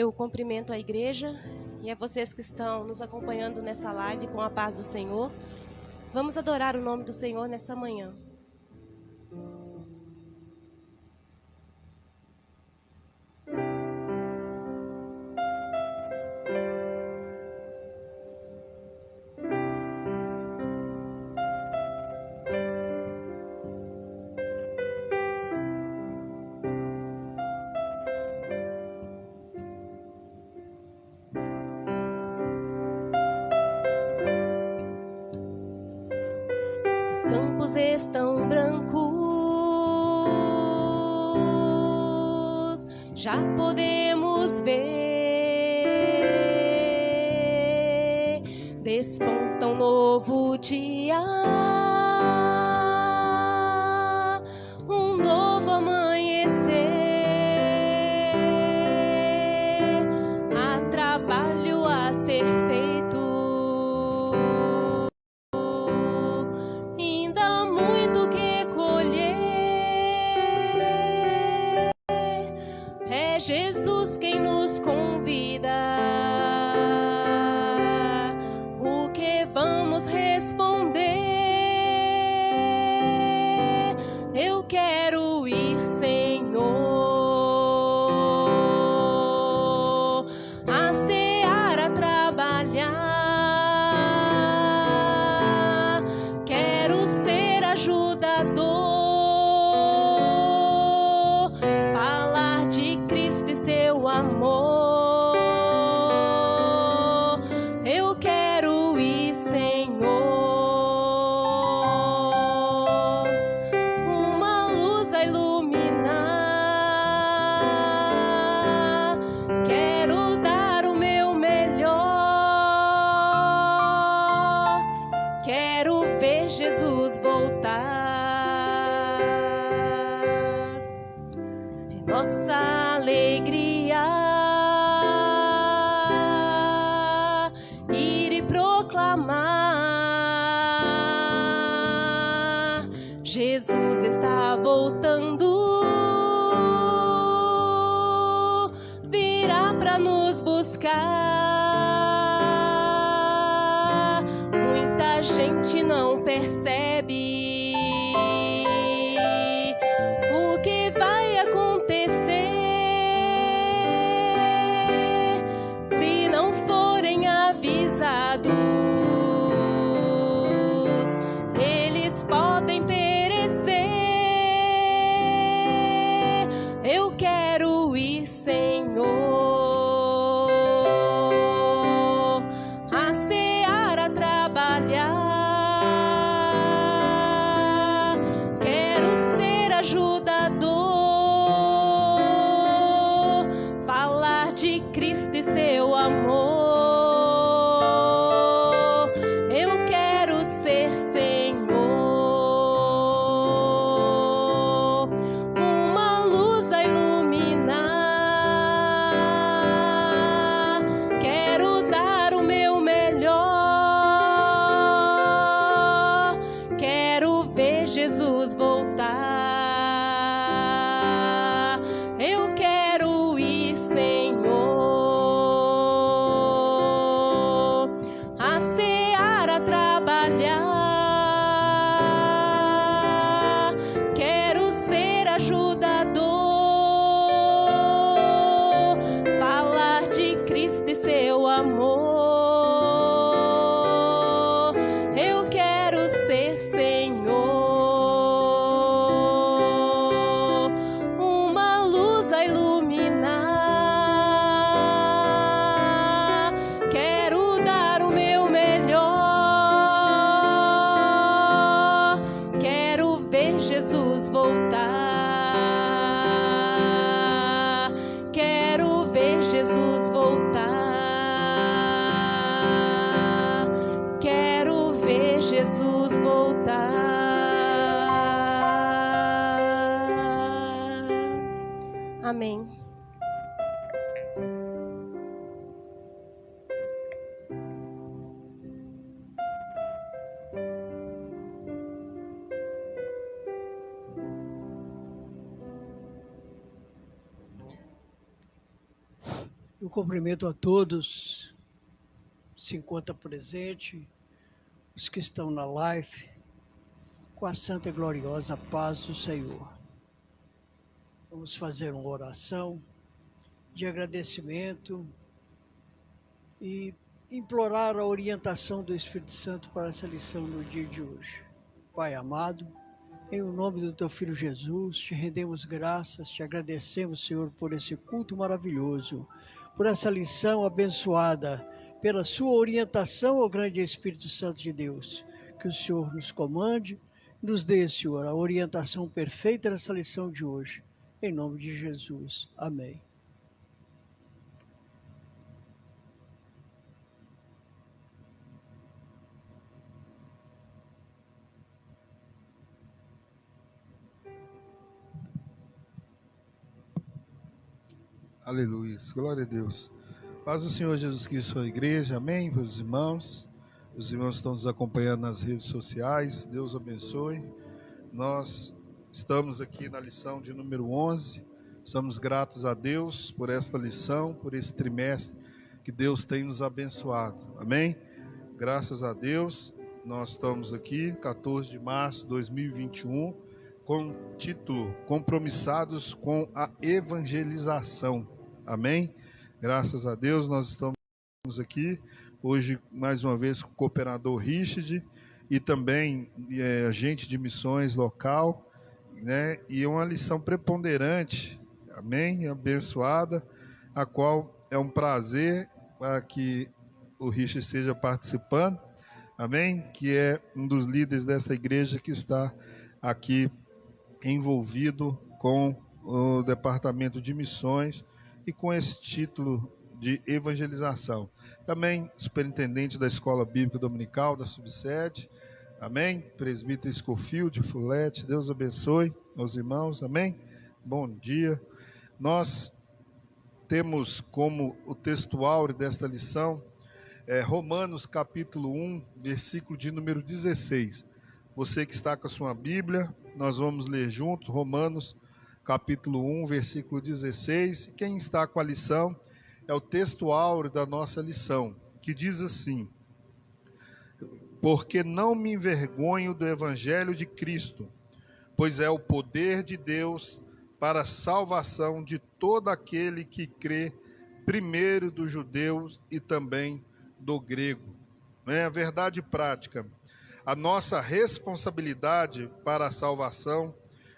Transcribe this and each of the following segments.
Eu cumprimento a igreja e a vocês que estão nos acompanhando nessa live com a paz do Senhor. Vamos adorar o nome do Senhor nessa manhã. Os campos estão brancos, já podemos ver, desponta um novo dia, um novo amanhecer, há trabalho a ser feito. Jesus quem nos convida, o que vamos responder? Eu quero ir, Senhor, a seara trabalhar, quero ser ajudador, falar de Cristo e seu amor. Eu quero ir, Senhor, uma luz a iluminar. Quero dar o meu melhor. Quero ver Jesus voltar. Nossa alegria, ir e proclamar, Jesus está voltando, virá para nos buscar. Muita gente não percebe o que vai acontecer se não forem avisados. Eles podem perecer. Eu quero ir, Senhor, a seara trabalhar. Quero ser ajudador, falar de Cristo e seu amor. Eu quero ser, Senhor, uma luz a iluminar. Quero dar o meu melhor. Quero ver Jesus voltar. Eu quero ir, Senhor, a seara trabalhar. Quero ser ajudador, falar de Cristo e seu amor. Eu quero ser, Senhor, uma luz a iluminar. Quero dar o meu melhor. Quero ver Jesus voltar. Quero ver Jesus voltar. Quero ver Jesus voltar. Amém. Eu cumprimento a todos, se encontra presente, os que estão na live, com a santa e gloriosa paz do Senhor. Vamos fazer uma oração de agradecimento e implorar a orientação do Espírito Santo para essa lição no dia de hoje. Pai amado, em nome do Teu Filho Jesus, te rendemos graças, te agradecemos, Senhor, por esse culto maravilhoso, por essa lição abençoada, pela sua orientação ao grande Espírito Santo de Deus. Que o Senhor nos comande, nos dê, Senhor, a orientação perfeita nessa lição de hoje. Em nome de Jesus. Amém. Aleluia, glória a Deus. Paz do Senhor Jesus Cristo, a igreja, amém, meus irmãos. Os irmãos estão nos acompanhando nas redes sociais, Deus abençoe. Nós estamos aqui na lição de número 11, estamos gratos a Deus por esta lição, por esse trimestre que Deus tem nos abençoado, amém? Graças a Deus, nós estamos aqui, 14 de março de 2021, com o título Compromissados com a Evangelização, amém? Graças a Deus, nós estamos aqui hoje mais uma vez com o cooperador Richard e também agente de missões local, né? E uma lição preponderante, amém? Abençoada, a qual é um prazer que o Richard esteja participando, amém? Que é um dos líderes desta igreja que está aqui envolvido com o departamento de missões e com esse título de evangelização. Também superintendente da Escola Bíblica Dominical, da subsede, amém? Presbítero Scofield, Fulete, Deus abençoe aos irmãos, amém? Bom dia. Nós temos como o textuário desta lição, Romanos capítulo 1, versículo de número 16. Você que está com a sua Bíblia, nós vamos ler juntos, Romanos capítulo 1, versículo 16. Quem está com a lição é o texto áureo da nossa lição, que diz assim: porque não me envergonho do evangelho de Cristo, pois é o poder de Deus para a salvação de todo aquele que crê, primeiro dos judeus e também do grego. A verdade prática, a nossa responsabilidade para a salvação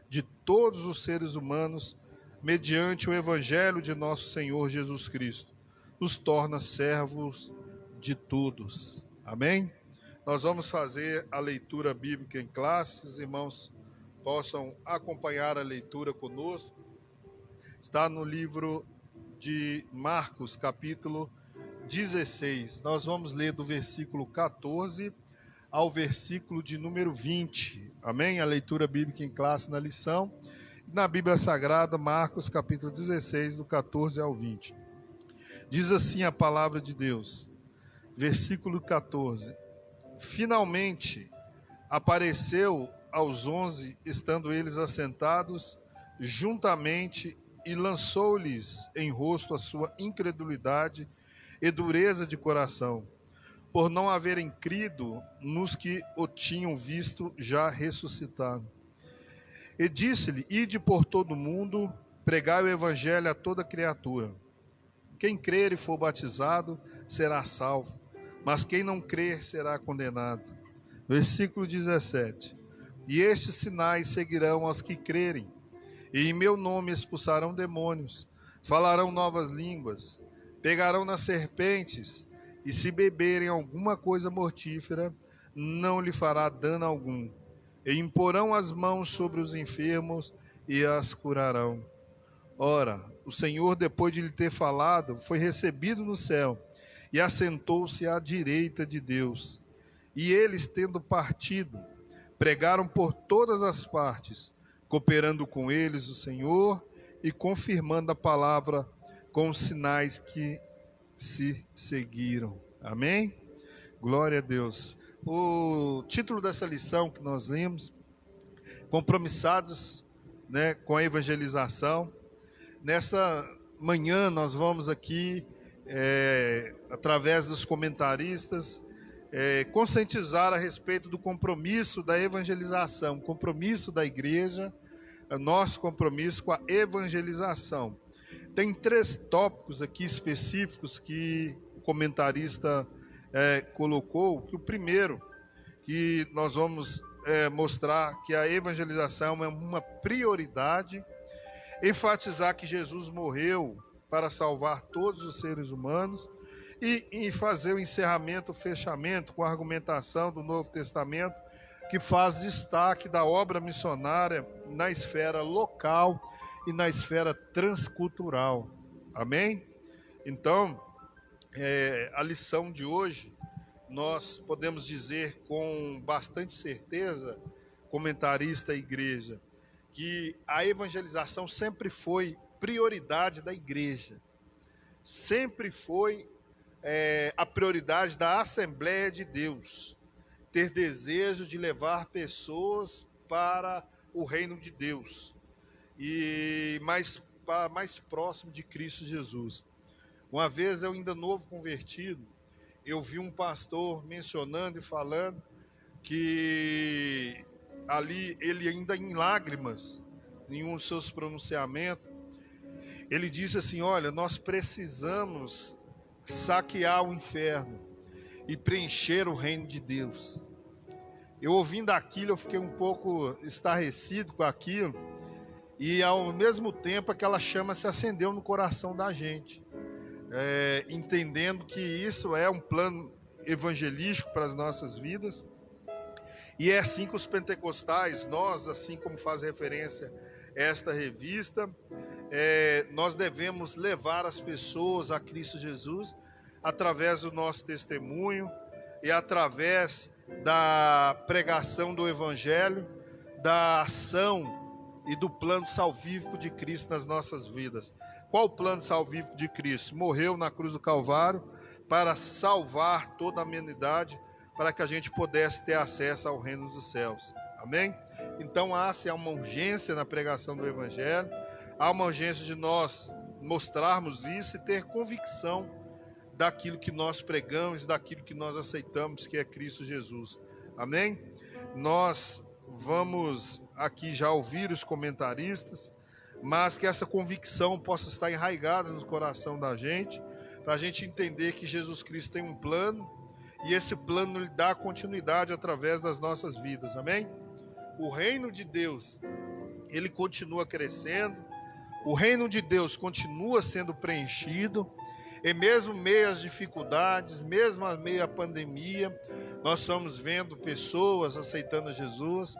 de todos os seres humanos, mediante o evangelho de nosso Senhor Jesus Cristo, nos torna servos de todos. Amém? Nós vamos fazer a leitura bíblica em classe, os irmãos possam acompanhar a leitura conosco. Está no livro de Marcos, capítulo 16. Nós vamos ler do versículo 14 ao versículo de número 20. Amém? A leitura bíblica em classe na lição. Na Bíblia Sagrada, Marcos, capítulo 16, do 14 ao 20. Diz assim a palavra de Deus. Versículo 14. Finalmente apareceu aos 11, estando eles assentados juntamente, e lançou-lhes em rosto a sua incredulidade e dureza de coração, por não haverem crido nos que o tinham visto já ressuscitado. E disse-lhe: ide por todo o mundo, pregai o evangelho a toda criatura. Quem crer e for batizado será salvo, mas quem não crer será condenado. Versículo 17. E estes sinais seguirão aos que crerem, e em meu nome expulsarão demônios, falarão novas línguas, pegarão nas serpentes, e se beberem alguma coisa mortífera, não lhe fará dano algum. E imporão as mãos sobre os enfermos e as curarão. Ora, o Senhor, depois de lhe ter falado, foi recebido no céu e assentou-se à direita de Deus. E eles, tendo partido, pregaram por todas as partes, cooperando com eles o Senhor e confirmando a palavra com os sinais que se seguiram. Amém? Glória a Deus. O título dessa lição que nós lemos, compromissados, com a evangelização. Nesta manhã nós vamos aqui através dos comentaristas, conscientizar a respeito do compromisso da evangelização, compromisso da igreja, nosso compromisso com a evangelização. Tem 3 tópicos aqui específicos que o comentarista colocou, que o primeiro, que nós vamos mostrar que a evangelização é uma prioridade, enfatizar que Jesus morreu para salvar todos os seres humanos e fazer o encerramento, o fechamento com a argumentação do Novo Testamento, que faz destaque da obra missionária na esfera local e na esfera transcultural. Amém? Então, a lição de hoje, nós podemos dizer com bastante certeza, comentarista e igreja, que a evangelização sempre foi prioridade da igreja. Sempre foi a prioridade da Assembleia de Deus. Ter desejo de levar pessoas para o reino de Deus. E mais próximo de Cristo Jesus. Uma vez eu ainda novo convertido, eu vi um pastor mencionando e falando que ali ele ainda em lágrimas, em um dos seus pronunciamentos, ele disse assim: olha, nós precisamos saquear o inferno e preencher o reino de Deus. Eu ouvindo aquilo, eu fiquei um pouco estarrecido com aquilo, e ao mesmo tempo aquela chama se acendeu no coração da gente, entendendo que isso é um plano evangelístico para as nossas vidas, e é assim que os pentecostais, nós, assim como faz referência esta revista, nós devemos levar as pessoas a Cristo Jesus através do nosso testemunho e através da pregação do Evangelho, da ação e do plano salvífico de Cristo nas nossas vidas. Qual o plano salvífico de Cristo? Morreu na cruz do Calvário para salvar toda a humanidade, para que a gente pudesse ter acesso ao reino dos céus. Amém? Então há uma urgência na pregação do Evangelho, há uma urgência de nós mostrarmos isso e ter convicção daquilo que nós pregamos, daquilo que nós aceitamos, que é Cristo Jesus. Amém? Nós vamos aqui já ouvir os comentaristas, mas que essa convicção possa estar enraizada no coração da gente, para a gente entender que Jesus Cristo tem um plano, e esse plano lhe dá continuidade através das nossas vidas. Amém? O reino de Deus, ele continua crescendo, o reino de Deus continua sendo preenchido, e mesmo meio às dificuldades, mesmo a meio à pandemia, nós estamos vendo pessoas aceitando Jesus,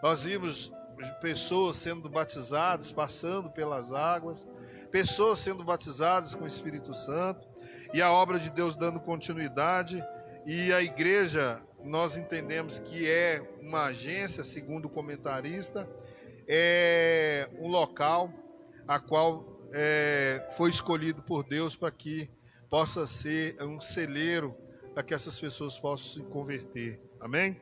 nós vimos pessoas sendo batizadas, passando pelas águas, pessoas sendo batizadas com o Espírito Santo, e a obra de Deus dando continuidade, e a igreja, nós entendemos que é uma agência, segundo o comentarista, é um local a qual foi escolhido por Deus para que possa ser um celeiro para que essas pessoas possam se converter. Amém?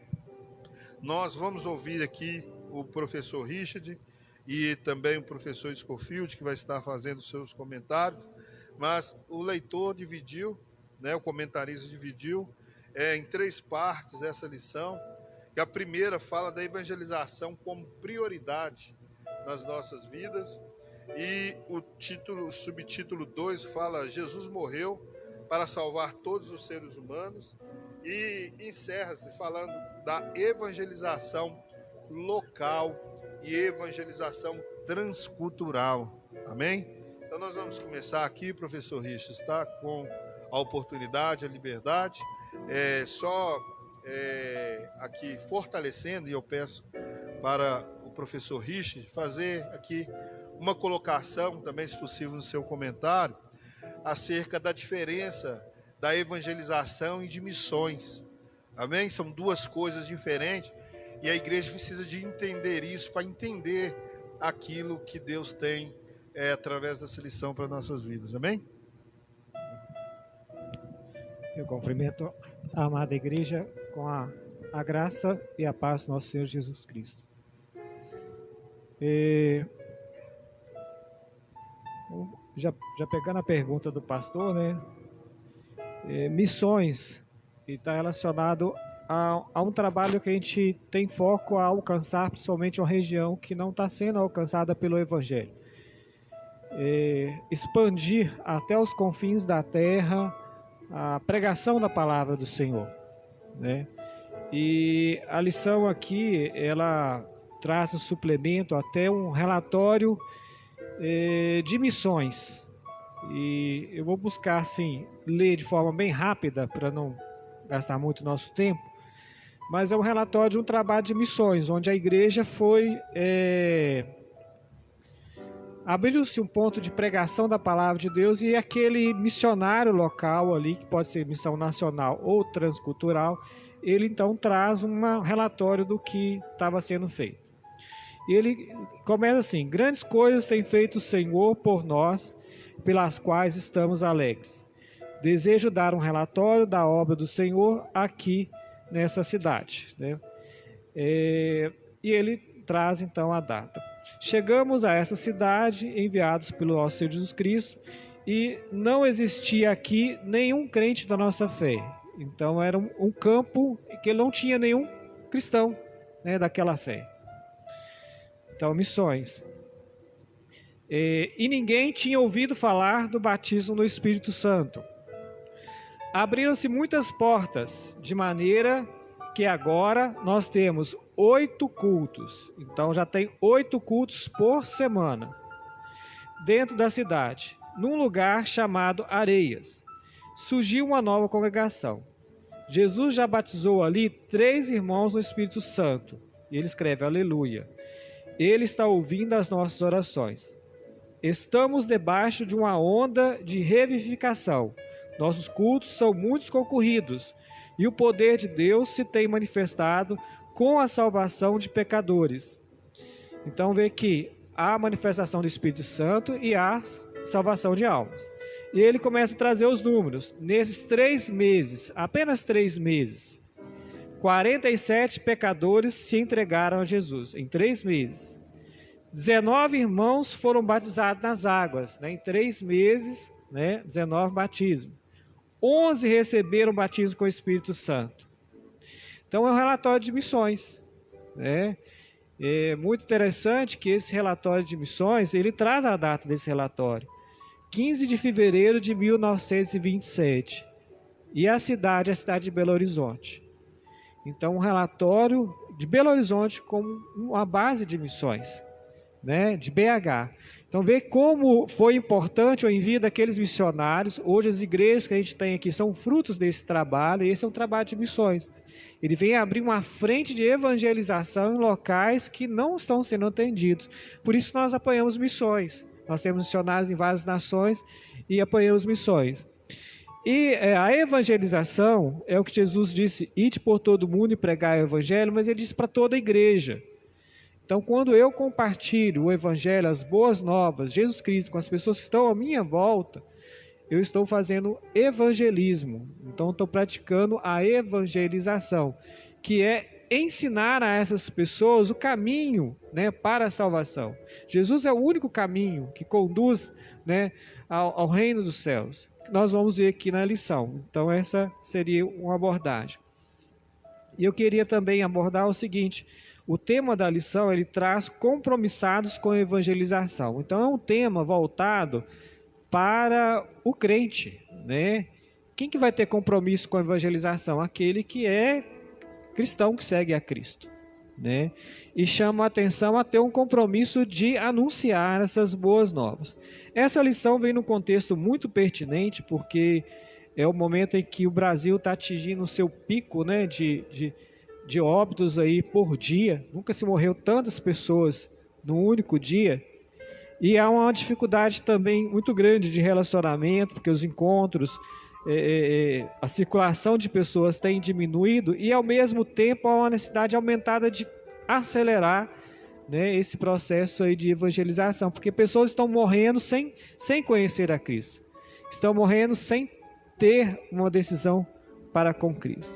Nós vamos ouvir aqui o professor Richard e também o professor Scofield, que vai estar fazendo seus comentários, mas o leitor dividiu, o comentarista dividiu em 3 partes essa lição, que a primeira fala da evangelização como prioridade nas nossas vidas, e o subtítulo 2 fala: Jesus morreu para salvar todos os seres humanos, e encerra-se falando da evangelização local e evangelização transcultural. Amém? Então nós vamos começar aqui, professor Richard, está com a oportunidade, a liberdade, aqui fortalecendo, e eu peço para o professor Richard fazer aqui uma colocação, também se possível no seu comentário, acerca da diferença da evangelização e de missões. Amém? São 2 coisas diferentes, e a igreja precisa de entender isso para entender aquilo que Deus tem através dessa lição para nossas vidas. Amém? Eu cumprimento a amada igreja com a graça e a paz do nosso Senhor Jesus Cristo. Já pegando a pergunta do pastor, missões, e está relacionado a um trabalho que a gente tem foco a alcançar, principalmente uma região que não está sendo alcançada pelo Evangelho. Expandir até os confins da terra a pregação da palavra do Senhor, né? E a lição aqui, ela traz um suplemento até um relatório de missões. E eu vou buscar, assim, ler de forma bem rápida, para não gastar muito nosso tempo, mas é um relatório de um trabalho de missões, onde a igreja foi... abriu-se um ponto de pregação da palavra de Deus, e aquele missionário local ali, que pode ser missão nacional ou transcultural, ele então traz um relatório do que estava sendo feito. E ele começa assim: grandes coisas tem feito o Senhor por nós, pelas quais estamos alegres. Desejo dar um relatório da obra do Senhor aqui nessa cidade, né? E ele traz então a data. Chegamos a essa cidade enviados pelo nosso Senhor Jesus Cristo, e não existia aqui nenhum crente da nossa fé. Então era um campo que não tinha nenhum cristão, né, daquela fé. Então, missões. E ninguém tinha ouvido falar do batismo no Espírito Santo. Abriram-se muitas portas, de maneira que agora nós temos 8 cultos. Então já tem 8 cultos por semana dentro da cidade, num lugar chamado Areias. Surgiu uma nova congregação. Jesus já batizou ali 3 irmãos no Espírito Santo. E ele escreve: aleluia. Ele está ouvindo as nossas orações. Estamos debaixo de uma onda de revivificação. Nossos cultos são muito concorridos, e o poder de Deus se tem manifestado com a salvação de pecadores. Então vê que há a manifestação do Espírito Santo e a salvação de almas. E ele começa a trazer os números. Nesses 3 meses, apenas 3 meses, 47 pecadores se entregaram a Jesus, em 3 meses. 19 irmãos foram batizados nas águas, né? Em 3 meses, né? 19 batismos. 11 receberam batismo com o Espírito Santo. Então é um relatório de missões, né? É muito interessante que esse relatório de missões, ele traz a data desse relatório: 15 de fevereiro de 1927. E a cidade é a cidade de Belo Horizonte. Então, um relatório de Belo Horizonte como uma base de missões, né, de BH. Então, vê como foi importante o envio daqueles missionários. Hoje, as igrejas que a gente tem aqui são frutos desse trabalho, e esse é um trabalho de missões. Ele vem abrir uma frente de evangelização em locais que não estão sendo atendidos. Por isso, nós apoiamos missões. Nós temos missionários em várias nações e apoiamos missões. E a evangelização é o que Jesus disse: ide por todo mundo e pregai o evangelho, mas ele disse para toda a igreja. Então, quando eu compartilho o evangelho, as boas novas, Jesus Cristo, com as pessoas que estão à minha volta, eu estou fazendo evangelismo. Então, estou praticando a evangelização, que é ensinar a essas pessoas o caminho, né, para a salvação. Jesus é o único caminho que conduz, né, ao reino dos céus. Nós vamos ver aqui na lição. Então, essa seria uma abordagem. E eu queria também abordar o seguinte: o tema da lição, ele traz compromissados com a evangelização. Então, é um tema voltado para o crente, né? Quem que vai ter compromisso com a evangelização? Aquele que é cristão, que segue a Cristo, né? E chama a atenção a ter um compromisso de anunciar essas boas novas. Essa lição vem num contexto muito pertinente, porque é o momento em que o Brasil está atingindo o seu pico, né, de óbitos aí por dia. Nunca se morreu tantas pessoas num único dia. E há uma dificuldade também muito grande de relacionamento, porque os encontros, a circulação de pessoas tem diminuído, e ao mesmo tempo há uma necessidade aumentada de acelerar, né, esse processo aí de evangelização, porque pessoas estão morrendo sem conhecer a Cristo, estão morrendo sem ter uma decisão para com Cristo.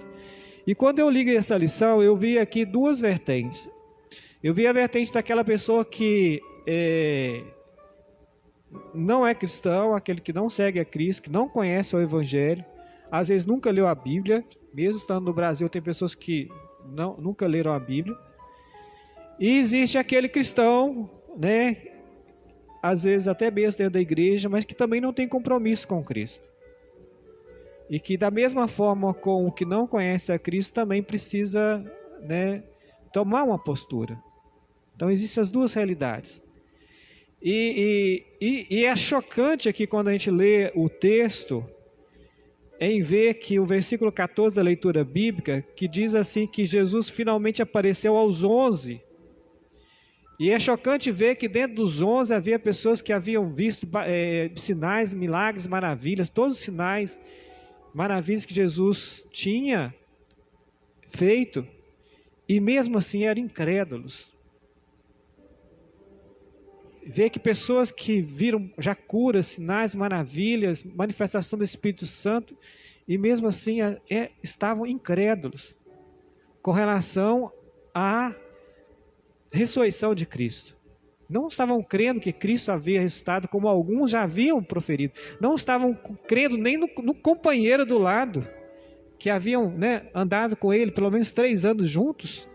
E quando eu li essa lição, eu vi aqui 2 vertentes. Eu vi a vertente daquela pessoa que não é cristão, aquele que não segue a Cristo, que não conhece o Evangelho, às vezes nunca leu a Bíblia, mesmo estando no Brasil, tem pessoas que nunca leram a Bíblia. E existe aquele cristão, né, às vezes até mesmo dentro da igreja, mas que também não tem compromisso com Cristo. E que da mesma forma com o que não conhece a Cristo, também precisa, né, tomar uma postura. Então existem as duas realidades. E é chocante aqui quando a gente lê o texto, em ver que o versículo 14 da leitura bíblica, que diz assim que Jesus finalmente apareceu aos 11. E é chocante ver que dentro dos 11 havia pessoas que haviam visto sinais, milagres, maravilhas, todos os sinais, maravilhas que Jesus tinha feito, e mesmo assim eram incrédulos. Ver que pessoas que viram já curas, sinais, maravilhas, manifestação do Espírito Santo, e mesmo assim estavam incrédulos com relação à ressurreição de Cristo. Não estavam crendo que Cristo havia ressuscitado, como alguns já haviam proferido. Não estavam crendo nem no companheiro do lado, que haviam, né, andado com ele pelo menos 3 anos juntos,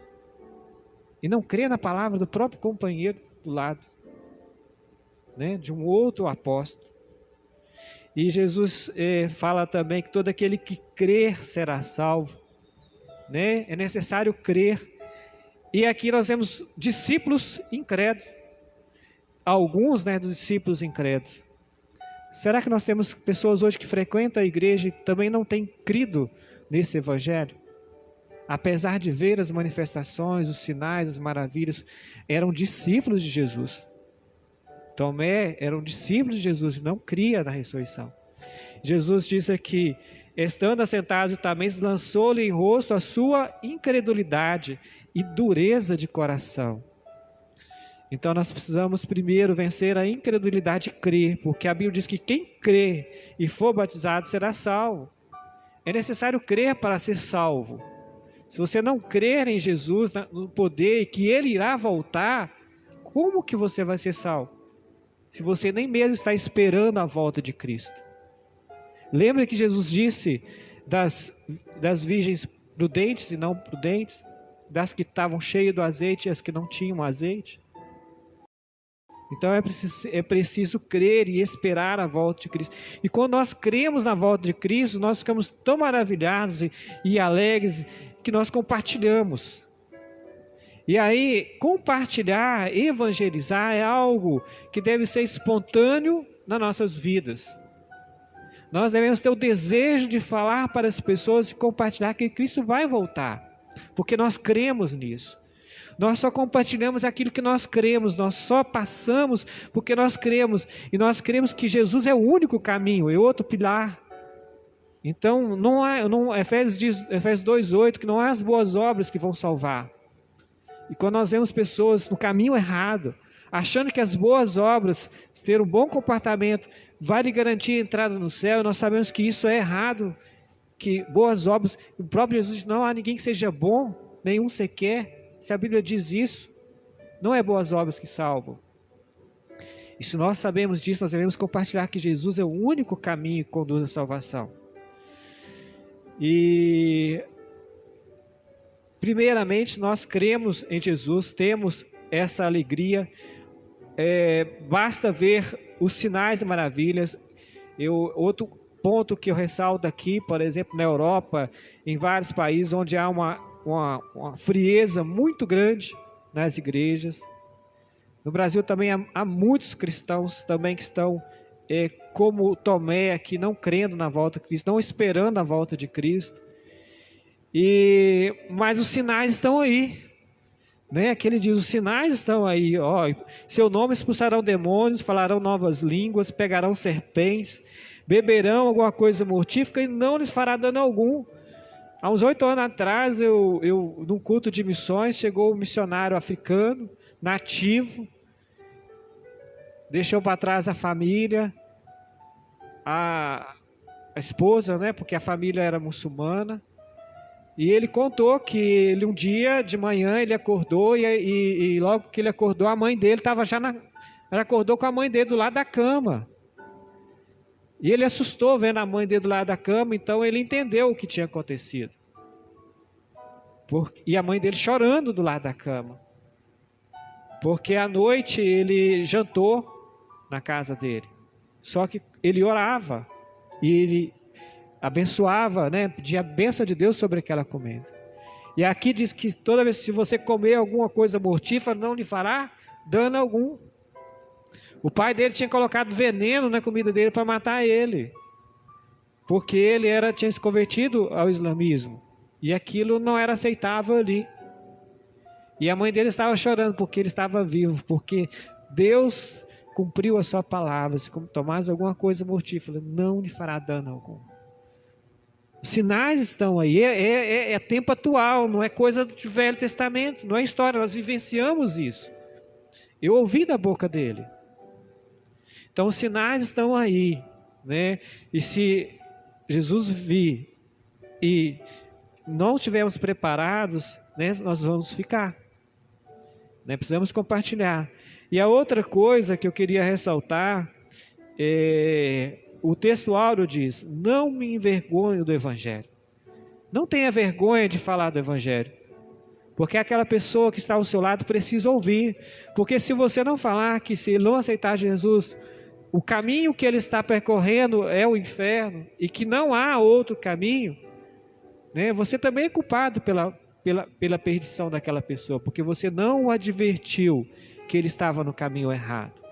e não crê na palavra do próprio companheiro do lado, né, de um outro apóstolo. E Jesus fala também que todo aquele que crer será salvo, né? É necessário crer. E aqui nós vemos discípulos incrédulos, alguns, né, dos discípulos incrédulos. Será que nós temos pessoas hoje que frequentam a igreja e também não têm crido nesse evangelho? Apesar de ver as manifestações, os sinais, as maravilhas, eram discípulos de Jesus. Tomé era um discípulo de Jesus e não cria na ressurreição. Jesus disse aqui, estando assentado também, lançou-lhe em rosto a sua incredulidade e dureza de coração. Então nós precisamos primeiro vencer a incredulidade e crer, porque a Bíblia diz que quem crê e for batizado será salvo. É necessário crer para ser salvo. Se você não crer em Jesus, no poder e que Ele irá voltar, como que você vai ser salvo? Se você nem mesmo está esperando a volta de Cristo. Lembra que Jesus disse das virgens prudentes e não prudentes, das que estavam cheias do azeite e as que não tinham azeite? Então é preciso crer e esperar a volta de Cristo. E quando nós cremos na volta de Cristo, nós ficamos tão maravilhados e alegres que nós compartilhamos. E aí, compartilhar, evangelizar é algo que deve ser espontâneo nas nossas vidas. Nós devemos ter o desejo de falar para as pessoas e compartilhar que Cristo vai voltar, porque nós cremos nisso. Nós só compartilhamos aquilo que nós cremos, nós só passamos porque nós cremos, e nós cremos que Jesus é o único caminho, é outro pilar. Então, Efésios 2:8, que não é as boas obras que vão salvar. E quando nós vemos pessoas no caminho errado, achando que as boas obras, ter um bom comportamento, vai lhe garantir a entrada no céu, nós sabemos que isso é errado, que boas obras, o próprio Jesus diz, não há ninguém que seja bom, nenhum sequer. Se a Bíblia diz isso, não é boas obras que salvam. E se nós sabemos disso, nós devemos compartilhar que Jesus é o único caminho que conduz à salvação. E primeiramente nós cremos em Jesus, temos essa alegria, basta ver os sinais e maravilhas. Outro ponto que eu ressalto aqui, por exemplo, na Europa, em vários países onde há uma frieza muito grande nas igrejas. No Brasil também há muitos cristãos também que estão como Tomé aqui, não crendo na volta de Cristo, não esperando a volta de Cristo. Mas os sinais estão aí, né? Aqui ele diz, os sinais estão aí, ó, seu nome expulsarão demônios, falarão novas línguas, pegarão serpentes, beberão alguma coisa mortífica e não lhes fará dano algum. Há uns 8 anos atrás, num culto de missões, chegou um missionário africano, nativo, deixou para trás a família, a esposa, né? Porque a família era muçulmana. E ele contou que um dia de manhã ele acordou e logo que ele acordou, a mãe dele estava ele acordou com a mãe dele do lado da cama. E ele assustou vendo a mãe dele do lado da cama, então ele entendeu o que tinha acontecido. E a mãe dele chorando do lado da cama. Porque à noite ele jantou na casa dele. Só que ele orava e ele abençoava, né? Pedia a bênção de Deus sobre aquela comida. E aqui diz que toda vez que você comer alguma coisa mortífera, não lhe fará dano algum. O pai dele tinha colocado veneno na comida dele para matar ele. Porque ele tinha se convertido ao islamismo. E aquilo não era aceitável ali. E a mãe dele estava chorando porque ele estava vivo. Porque Deus cumpriu a sua palavra. Se tomares alguma coisa mortífera, não lhe fará dano algum. Os sinais estão aí. É tempo atual. Não é coisa do Velho Testamento. Não é história. Nós vivenciamos isso. Eu ouvi da boca dele. Então os sinais estão aí, né? E se Jesus vir e não estivermos preparados, né, nós vamos ficar, né? Precisamos compartilhar. E a outra coisa que eu queria ressaltar o texto áureo diz: não me envergonho do Evangelho. Não tenha vergonha de falar do Evangelho, porque aquela pessoa que está ao seu lado precisa ouvir. Porque se você não falar que se ele não aceitar Jesus, o caminho que ele está percorrendo é o inferno e que não há outro caminho, né? Você também é culpado pela perdição daquela pessoa, porque você não o advertiu que ele estava no caminho errado.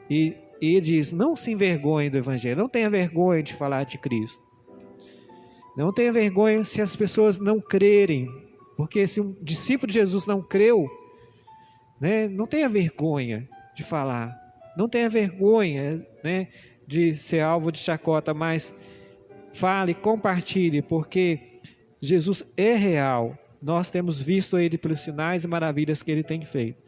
E ele diz: não se envergonhe do Evangelho, não tenha vergonha de falar de Cristo. Não tenha vergonha se as pessoas não crerem, porque se um discípulo de Jesus não creu, né, não tenha vergonha de falar. Não tenha vergonha, né, de ser alvo de chacota, mas fale, compartilhe, porque Jesus é real. Nós temos visto ele pelos sinais e maravilhas que ele tem feito.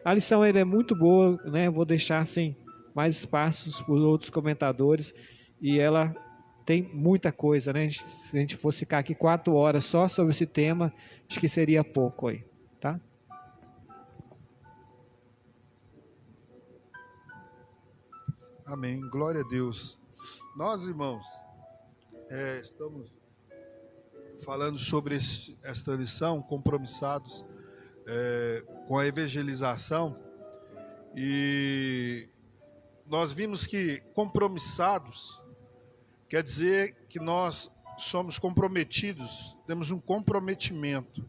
A lição é muito boa, né? Vou deixar sem mais espaços para outros comentadores, e ela tem muita coisa, né? Se a gente fosse ficar aqui 4 horas só sobre esse tema, acho que seria pouco aí, tá? Amém, glória a Deus. Nós, irmãos, estamos falando sobre esta lição, compromissados com a evangelização, e nós vimos que compromissados quer dizer que nós somos comprometidos, temos um comprometimento.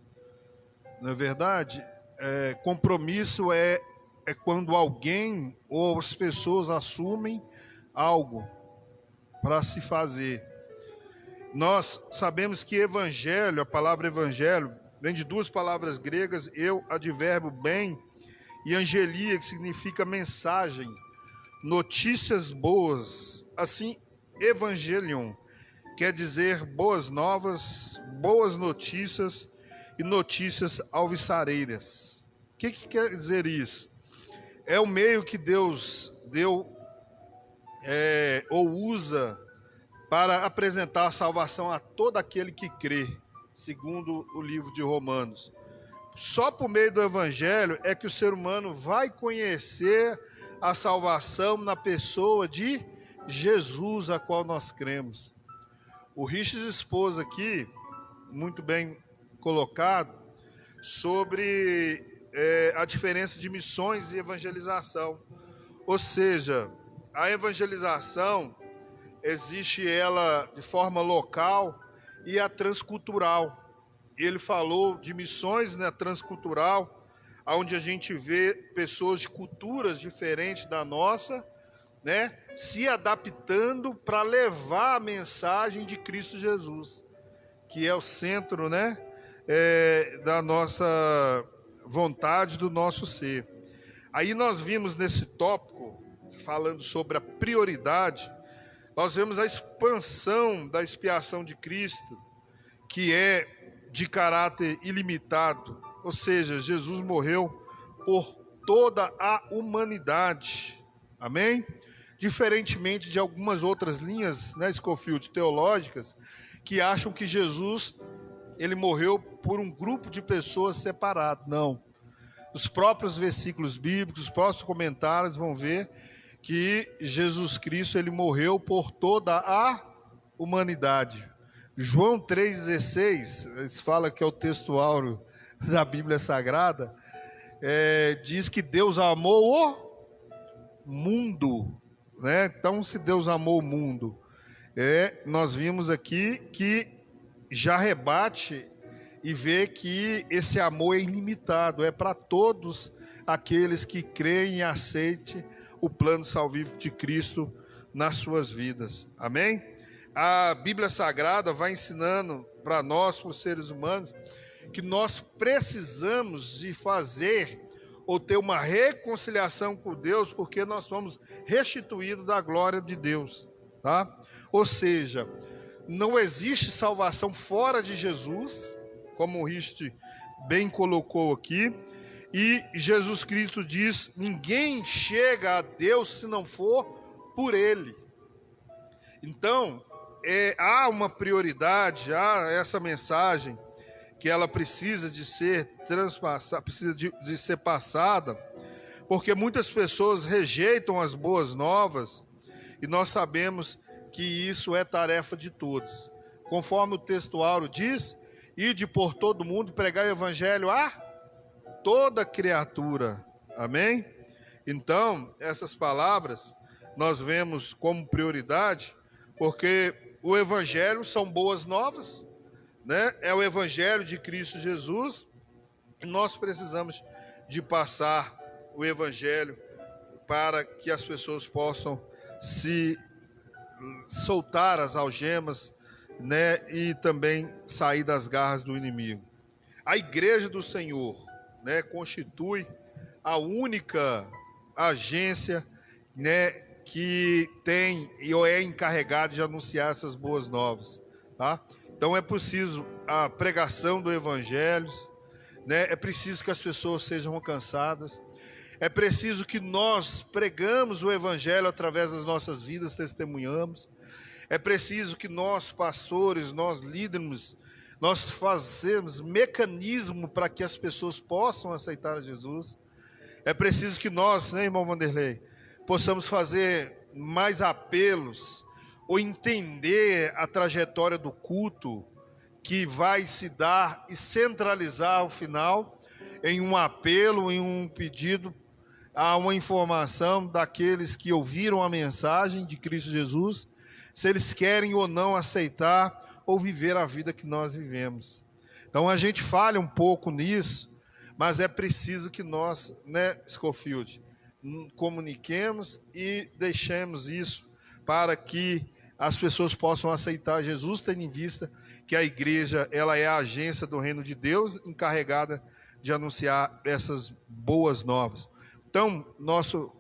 Na verdade, compromisso é quando alguém ou as pessoas assumem algo para se fazer. Nós sabemos que evangelho, a palavra evangelho, vem de 2 palavras gregas, advérbio bem, e angelia, que significa mensagem, notícias boas. Assim, evangelion quer dizer boas novas, boas notícias e notícias alvissareiras. O que quer dizer isso? É o meio que Deus deu ou usa para apresentar a salvação a todo aquele que crê, segundo o livro de Romanos. Só por meio do Evangelho é que o ser humano vai conhecer a salvação na pessoa de Jesus, a qual nós cremos. O Richard expôs aqui, muito bem colocado, sobre a diferença de missões e evangelização. Ou seja, a evangelização existe ela de forma local e a transcultural. Ele falou de missões na transcultural, onde a gente vê pessoas de culturas diferentes da nossa, né, se adaptando para levar a mensagem de Cristo Jesus, que é o centro, né, da nossa vontade, do nosso ser. Aí nós vimos nesse tópico, falando sobre a prioridade, nós vemos a expansão da expiação de Cristo, que é de caráter ilimitado, ou seja, Jesus morreu por toda a humanidade, amém? Diferentemente de algumas outras linhas, né, Scofield, teológicas, que acham que Jesus, ele morreu por um grupo de pessoas separado. Não. Os próprios versículos bíblicos, os próprios comentários vão ver que Jesus Cristo ele morreu por toda a humanidade. João 3,16, fala que é o texto áureo da Bíblia Sagrada, diz que Deus amou o mundo, né? Então, se Deus amou o mundo, nós vimos aqui que já rebate e vê que esse amor é ilimitado, é para todos aqueles que creem e aceitem o plano salvífico de Cristo nas suas vidas. Amém? A Bíblia Sagrada vai ensinando para nós, para os seres humanos, que nós precisamos de fazer ou ter uma reconciliação com Deus, porque nós fomos restituídos da glória de Deus, tá? Ou seja, não existe salvação fora de Jesus, como o Rist bem colocou aqui, e Jesus Cristo diz: ninguém chega a Deus se não for por Ele. Então, há uma prioridade, há essa mensagem que ela precisa de ser transpassada, precisa de ser passada, porque muitas pessoas rejeitam as boas novas, e nós sabemos que isso é tarefa de todos. Conforme o texto áureo diz: ide por todo mundo, pregar o evangelho a toda criatura. Amém? Então, essas palavras nós vemos como prioridade, porque o evangelho são boas novas, né? É o evangelho de Cristo Jesus, e nós precisamos de passar o evangelho para que as pessoas possam se soltar as algemas, né? E também sair das garras do inimigo. A igreja do Senhor, né, constitui a única agência, né, que tem e é encarregada de anunciar essas boas novas, tá? Então é preciso a pregação do evangelho, né? É preciso que as pessoas sejam alcançadas, é preciso que nós pregamos o evangelho através das nossas vidas, testemunhamos, é preciso que nós, pastores, nós líderes, nós fazemos mecanismo para que as pessoas possam aceitar Jesus. É preciso que nós, né, irmão Vanderlei, possamos fazer mais apelos, ou entender a trajetória do culto, que vai se dar e centralizar ao final em um apelo, em um pedido a uma informação daqueles que ouviram a mensagem de Cristo Jesus, se eles querem ou não aceitar ou viver a vida que nós vivemos. Então a gente falha um pouco nisso, mas é preciso que nós, né, Scofield, comuniquemos e deixemos isso para que as pessoas possam aceitar Jesus, tendo em vista que a igreja ela é a agência do reino de Deus, encarregada de anunciar essas boas novas. Então, nosso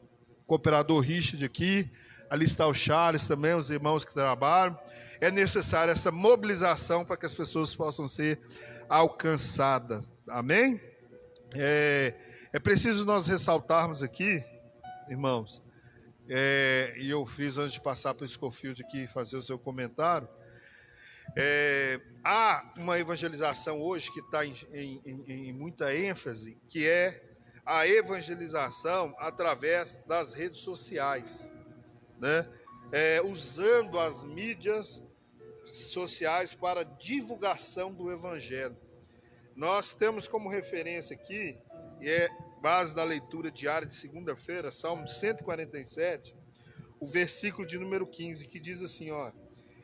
cooperador Richard aqui, ali está o Charles também, os irmãos que trabalham, é necessária essa mobilização para que as pessoas possam ser alcançadas. Amém? É preciso nós ressaltarmos aqui, irmãos, e eu fiz antes de passar para o Scofield aqui e fazer o seu comentário, há uma evangelização hoje que está em muita ênfase, que é a evangelização através das redes sociais, né? Usando as mídias sociais para divulgação do evangelho. Nós temos como referência aqui, e é base da leitura diária de segunda-feira, Salmo 147, o versículo de número 15, que diz assim, ó: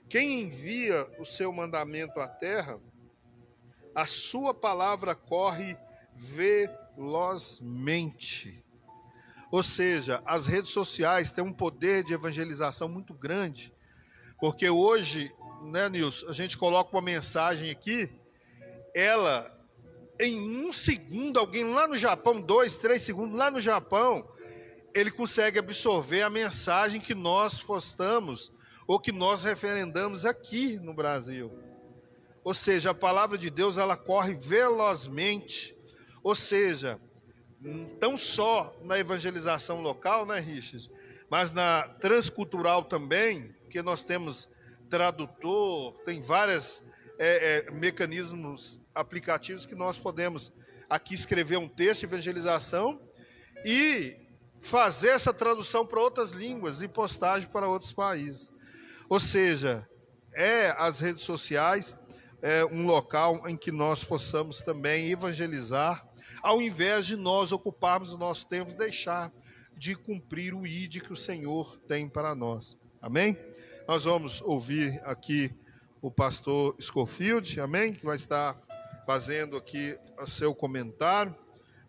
quem envia o seu mandamento à terra, a sua palavra corre velozmente. Ou seja, as redes sociais têm um poder de evangelização muito grande, porque hoje, né, Nilson, a gente coloca uma mensagem aqui, ela, em um segundo, alguém lá no Japão, 2, 3 segundos, lá no Japão, ele consegue absorver a mensagem que nós postamos, ou que nós referendamos aqui no Brasil. Ou seja, a palavra de Deus, ela corre velozmente, ou seja, não só na evangelização local, né, Richard, mas na transcultural também, porque nós temos tradutor, tem vários mecanismos aplicativos que nós podemos aqui escrever um texto de evangelização e fazer essa tradução para outras línguas e postagem para outros países. Ou seja, as redes sociais é um local em que nós possamos também evangelizar, ao invés de nós ocuparmos o nosso tempo e deixar de cumprir o ID que o Senhor tem para nós. Amém? Nós vamos ouvir aqui o pastor Scofield, amém? Que vai estar fazendo aqui o seu comentário.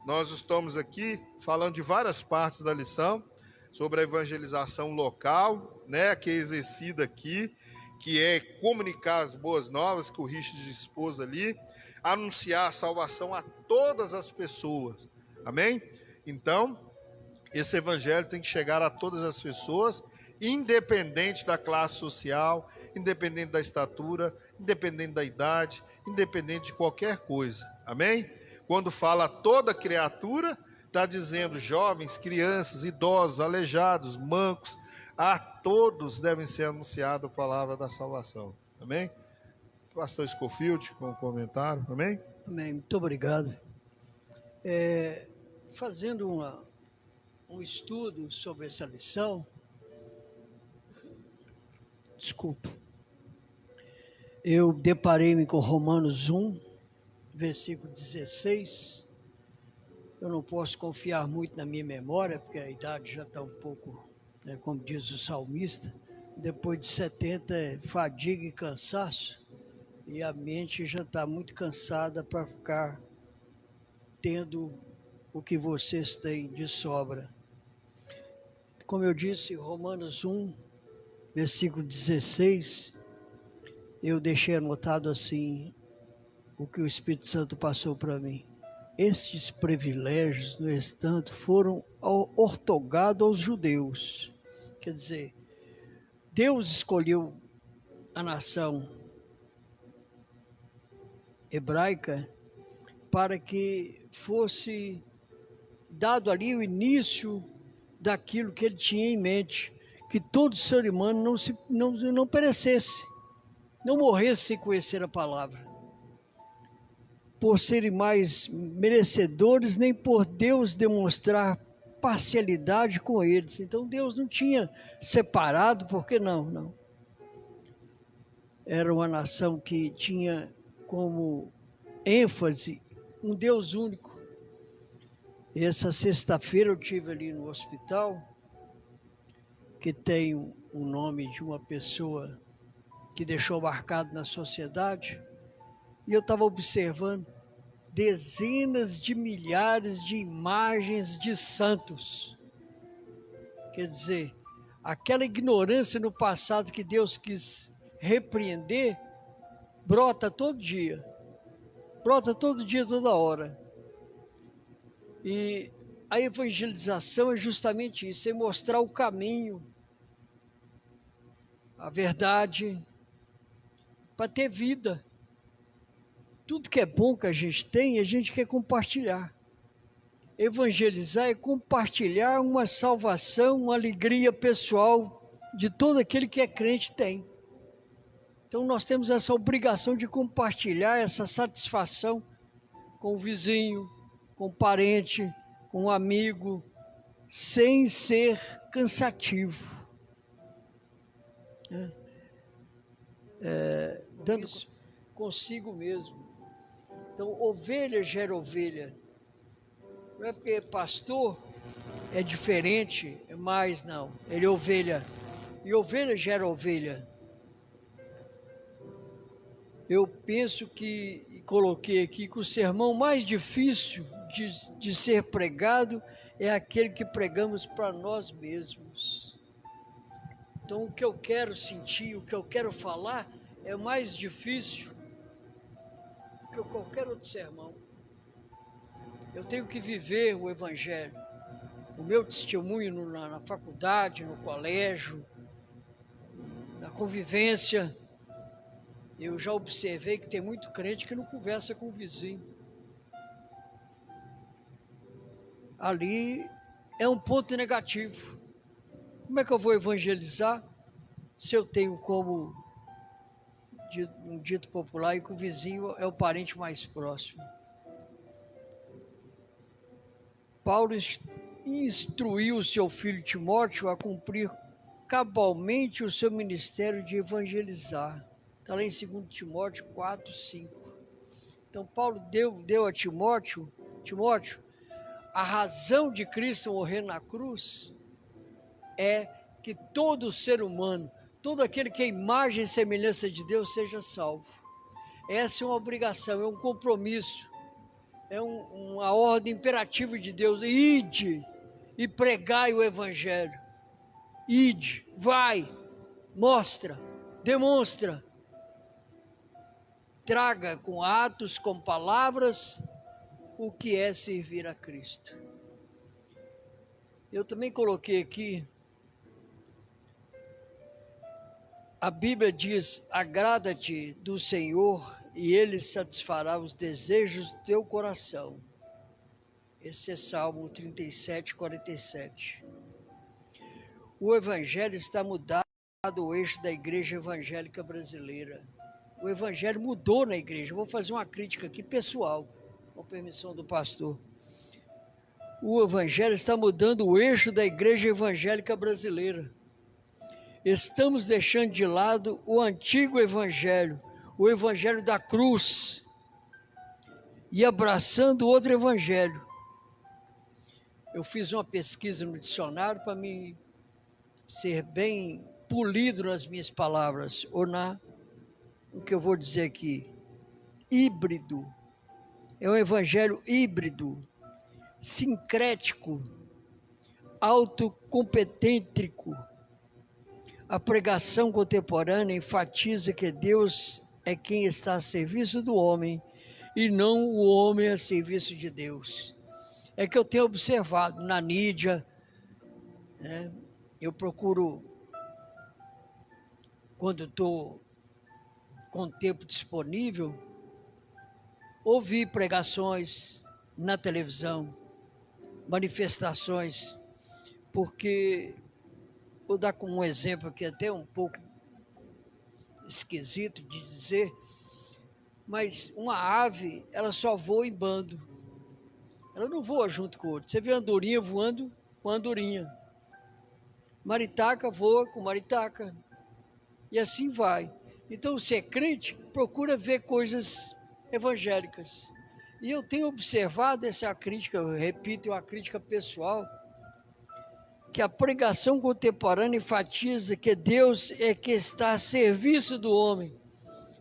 Nós estamos aqui falando de várias partes da lição, sobre a evangelização local, né, que é exercida aqui, que é comunicar as boas novas que o Richard expôs ali, anunciar a salvação a todas as pessoas, amém? Então, esse evangelho tem que chegar a todas as pessoas, independente da classe social, independente da estatura, independente da idade, independente de qualquer coisa, amém? Quando fala toda criatura, está dizendo jovens, crianças, idosos, aleijados, mancos, a todos devem ser anunciada a palavra da salvação. Amém? Pastor Scofield, com um comentário. Amém? Amém. Muito obrigado. Fazendo um estudo sobre essa lição, desculpa, eu deparei-me com Romanos 1, versículo 16. Eu não posso confiar muito na minha memória, porque a idade já está um pouco, né, como diz o salmista, depois de 70 é fadiga e cansaço, e a mente já está muito cansada para ficar tendo o que vocês têm de sobra. Como eu disse, Romanos 1, versículo 16, eu deixei anotado assim, o que o Espírito Santo passou para mim. Estes privilégios, no entanto, foram outorgados aos judeus. Quer dizer, Deus escolheu a nação hebraica para que fosse dado ali o início daquilo que ele tinha em mente, que todo ser humano não perecesse, não morresse sem conhecer a palavra, por serem mais merecedores, nem por Deus demonstrar parcialidade com eles. Então Deus não tinha separado, porque não. Era uma nação que tinha como ênfase um Deus único. E essa sexta-feira eu estive ali no hospital, que tem o nome de uma pessoa que deixou marcado na sociedade, e eu estava observando dezenas de milhares de imagens de santos. Quer dizer, aquela ignorância no passado que Deus quis repreender, brota todo dia, toda hora. E a evangelização é justamente isso, é mostrar o caminho, a verdade, para ter vida. Tudo que é bom que a gente tem, a gente quer compartilhar. Evangelizar é compartilhar uma salvação, uma alegria pessoal de todo aquele que é crente tem. Então nós temos essa obrigação de compartilhar essa satisfação com o vizinho, com o parente, com o amigo, sem ser cansativo. Dando consigo mesmo. Então, ovelha gera ovelha. Não é porque pastor é diferente, é mais, não. Ele é ovelha. E ovelha gera ovelha. Eu penso que, e coloquei aqui, que o sermão mais difícil de ser pregado é aquele que pregamos para nós mesmos. Então, o que eu quero sentir, o que eu quero falar, é mais difícil que qualquer outro sermão. Eu tenho que viver o Evangelho. O meu testemunho na faculdade, no colégio, na convivência. Eu já observei que tem muito crente que não conversa com o vizinho. Ali é um ponto negativo. Como é que eu vou evangelizar se eu tenho como um dito popular e que o vizinho é o parente mais próximo? Paulo instruiu o seu filho Timóteo a cumprir cabalmente o seu ministério de evangelizar. Está lá em 2 Timóteo 4, 5. Então Paulo deu a Timóteo, a razão de Cristo morrer na cruz é que todo ser humano, todo aquele que é imagem e semelhança de Deus seja salvo. Essa é uma obrigação, é um compromisso, é uma ordem imperativa de Deus. Ide e pregai o evangelho. Ide, vai, mostra, demonstra. Traga com atos, com palavras, o que é servir a Cristo. Eu também coloquei aqui, a Bíblia diz: agrada-te do Senhor e Ele satisfará os desejos do teu coração. Esse é Salmo 37, 47. O Evangelho está mudado o eixo da igreja evangélica brasileira. O Evangelho mudou na igreja. Vou fazer uma crítica aqui pessoal, com permissão do pastor. O Evangelho está mudando o eixo da igreja evangélica brasileira. Estamos deixando de lado o antigo Evangelho, o Evangelho da cruz, e abraçando outro Evangelho. Eu fiz uma pesquisa no dicionário para me ser bem polido nas minhas palavras, ou o que eu vou dizer aqui. Híbrido. É um evangelho híbrido, sincrético, autocompetêntrico. A pregação contemporânea enfatiza que Deus é quem está a serviço do homem e não o homem a serviço de Deus. É que eu tenho observado na mídia, né? Eu procuro, quando estou com tempo disponível, ouvir pregações na televisão, manifestações, porque vou dar como um exemplo aqui até um pouco esquisito de dizer, mas uma ave, ela só voa em bando, ela não voa junto com o outro. Você vê a andorinha voando com a andorinha, maritaca voa com maritaca, e assim vai. Então, se é crente, procura ver coisas evangélicas. E eu tenho observado essa crítica, eu repito, é uma crítica pessoal, que a pregação contemporânea enfatiza que Deus é que está a serviço do homem.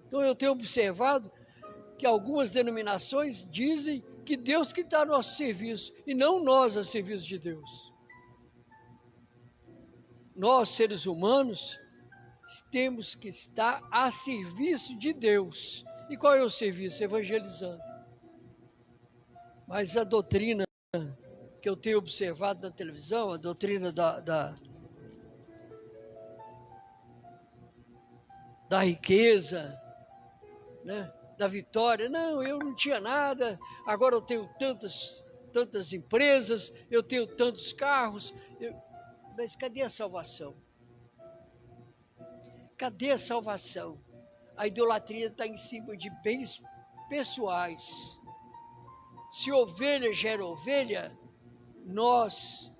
Então, eu tenho observado que algumas denominações dizem que Deus que está a nosso serviço, e não nós a serviço de Deus. Nós, seres humanos, temos que estar a serviço de Deus. E qual é o serviço? Evangelizando. Mas a doutrina que eu tenho observado na televisão, a doutrina da riqueza, né? Da vitória. Não, eu não tinha nada, agora eu tenho tantas empresas, eu tenho tantos carros. Mas cadê a salvação? Cadê a salvação? A idolatria está em cima de bens pessoais. Se ovelha gera ovelha, nós,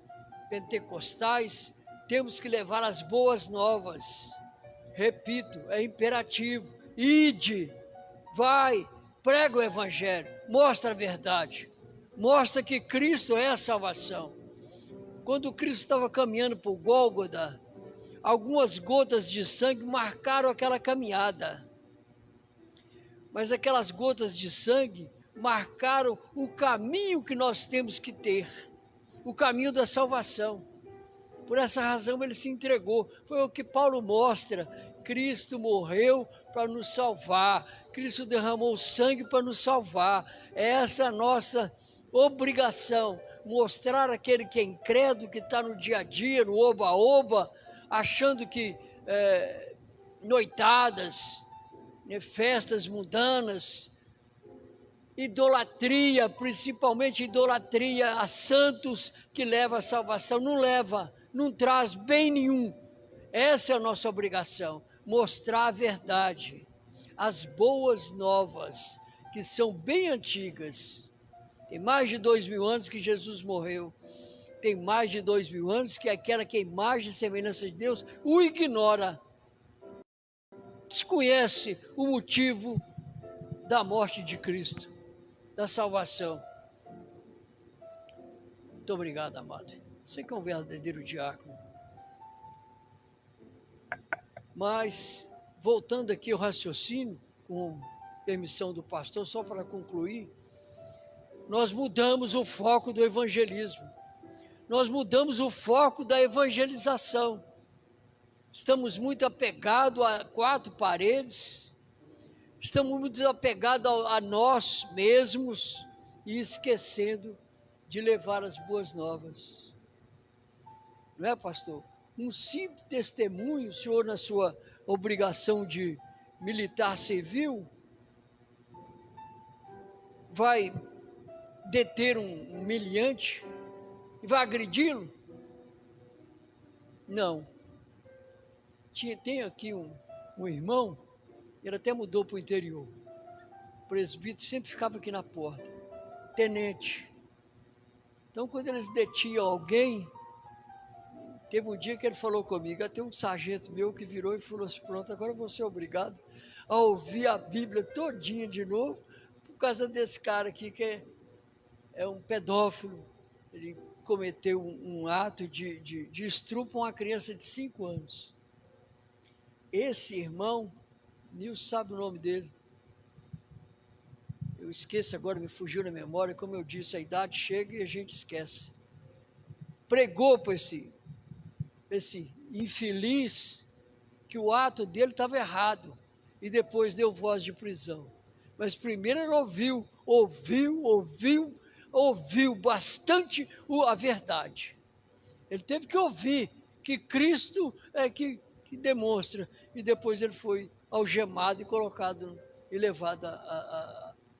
pentecostais, temos que levar as boas novas. Repito, é imperativo. Ide, vai, prega o evangelho, mostra a verdade, mostra que Cristo é a salvação. Quando Cristo estava caminhando por Gólgota, algumas gotas de sangue marcaram aquela caminhada. Mas aquelas gotas de sangue marcaram o caminho que nós temos que ter, o caminho da salvação. Por essa razão ele se entregou. Foi o que Paulo mostra. Cristo morreu para nos salvar. Cristo derramou sangue para nos salvar. Essa é a nossa obrigação. Mostrar aquele que é incrédulo, que está no dia a dia, no oba-oba, achando que noitadas, né, festas mundanas, idolatria, principalmente idolatria a santos, que leva a salvação. Não leva, não traz bem nenhum. Essa é a nossa obrigação, mostrar a verdade, as boas novas, que são bem antigas. Tem mais de 2000 anos que Jesus morreu. tem mais de 2000 anos, que é aquela que é imagem e semelhança de Deus, o ignora. Desconhece o motivo da morte de Cristo, da salvação. Muito obrigado, amado. Você que é um verdadeiro diácono. Mas, voltando aqui ao raciocínio, com permissão do pastor, só para concluir, nós mudamos o foco do evangelismo. Nós mudamos o foco da evangelização. Estamos muito apegados a quatro paredes, estamos muito apegados a nós mesmos e esquecendo de levar as boas novas. Não é, pastor? Um simples testemunho, o senhor, na sua obrigação de militar civil, vai deter um humilhante e vai agredi-lo? Não. Tem aqui um irmão, ele até mudou para o interior. O presbítero sempre ficava aqui na porta. Tenente. Então, quando eles detinham alguém, teve um dia que ele falou comigo, até um sargento meu que virou e falou assim, pronto, agora eu vou ser obrigado a ouvir a Bíblia todinha de novo, por causa desse cara aqui que é um pedófilo. Ele cometeu um ato de estupro a uma criança de 5 anos. Esse irmão, Nilson sabe o nome dele. Eu esqueço agora, me fugiu na memória, como eu disse, a idade chega e a gente esquece. Pregou para esse infeliz que o ato dele estava errado e depois deu voz de prisão. Mas primeiro ele ouviu bastante a verdade. Ele teve que ouvir que Cristo é que demonstra, e depois ele foi algemado e colocado e levado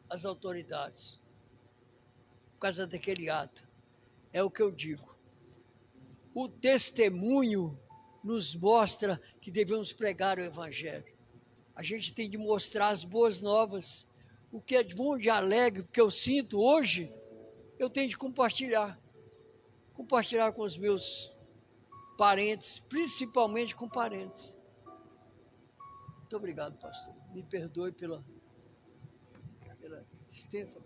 às autoridades por causa daquele ato. É o que eu digo. O testemunho nos mostra que devemos pregar o evangelho. A gente tem de mostrar as boas novas. O que é de bom, de alegre, o que eu sinto hoje, eu tenho de compartilhar. Compartilhar com os meus parentes, principalmente com parentes. Muito obrigado, pastor. Me perdoe pela extensa